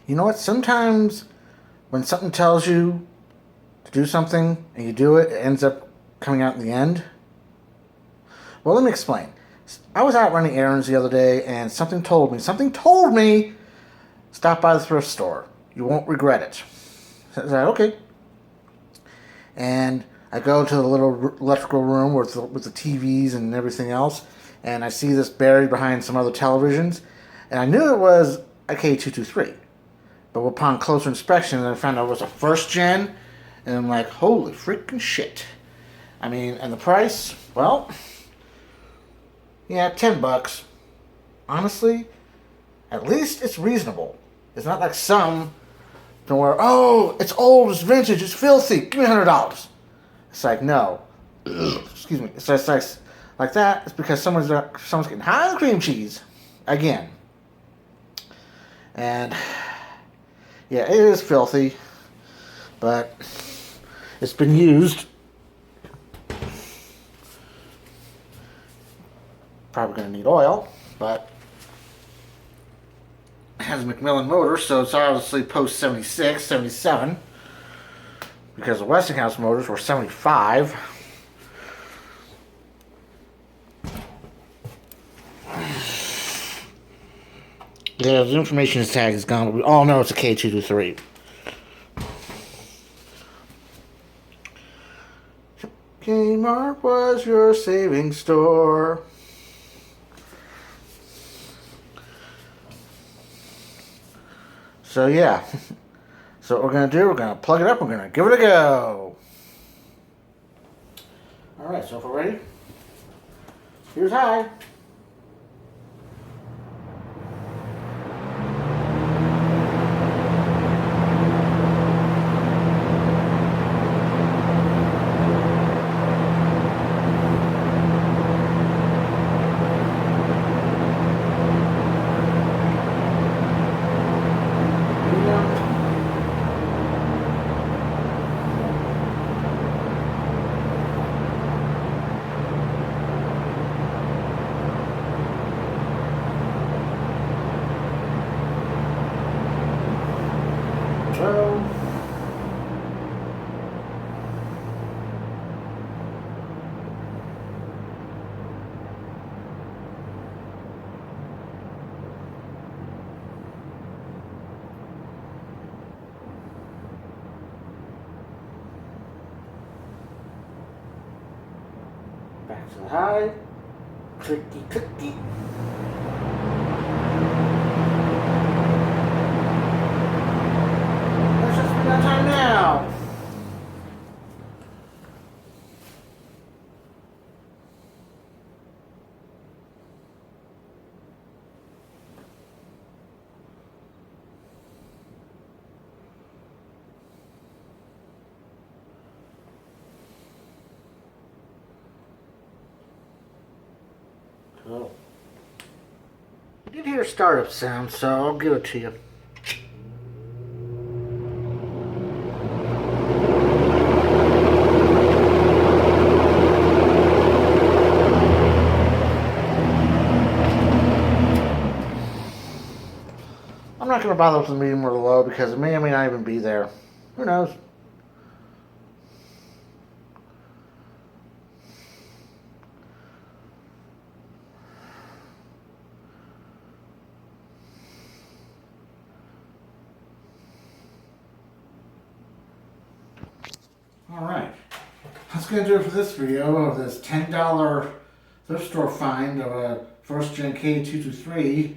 You know what? Sometimes when something tells you to do something and you do it, it ends up coming out in the end. Well, let me explain. I was out running errands the other day and something told me, stop by the thrift store. You won't regret it. So I was like, okay. And I go to the little electrical room with the TVs and everything else, and I see this buried behind some other televisions, and I knew it was a K-223. But upon closer inspection, I found out it was a first gen, and I'm like, holy freaking shit. I mean, and the price, well, yeah, $10. Honestly, at least it's reasonable. It's not like some where, oh, it's old, it's vintage, it's filthy, give me $100. It's like, no. Excuse me. It's just like that. It's because someone's getting high on cream cheese. Again. And, yeah, it is filthy. But it's been used. Probably going to need oil. But it has a McMillan motor, so it's obviously post 76, 77. Because the Westinghouse motors were 75. Yeah, the information tag is gone, but we all know it's a K-223. Kmart was your saving store. So yeah. So what we're going to do, we're going to plug it up, we're going to give it a go. Alright, so if we're ready, here's high. Back to the high. Clicky, clicky. Let's just spend that time now. Cool. I did hear a startup sound, so I'll give it to you. I'm not going to bother with the medium or the low because it may or may not even be there. Who knows? Alright, that's going to do it for this video of this $10 thrift store find of a first gen K-223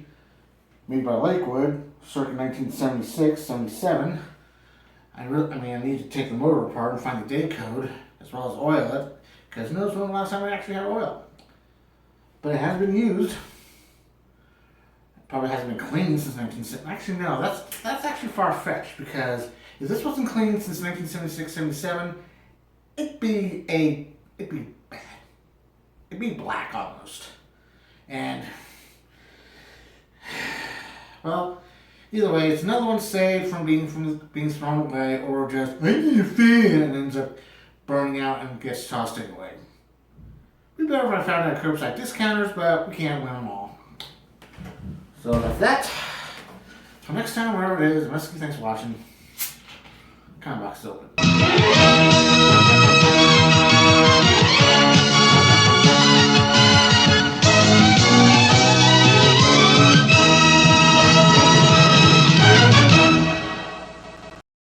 made by Lakewood, circa 1976, 77. I need to take the motor apart and find the date code, as well as oil it, because who knows when the last time I actually had oil. But it has been used. It probably hasn't been cleaned since 1970. Actually, no, that's actually far-fetched, because if this wasn't cleaned since 1976, 77, it'd be bad. It'd be black almost. And, well, either way, it's another one saved from being thrown away, or just making a fan and ends up burning out and gets tossed anyway. We'd be better if I found out curbside discounters, but we can't win them all. So that's that. So next time, wherever it is, Eskie, thanks for watching. Kind of box is open.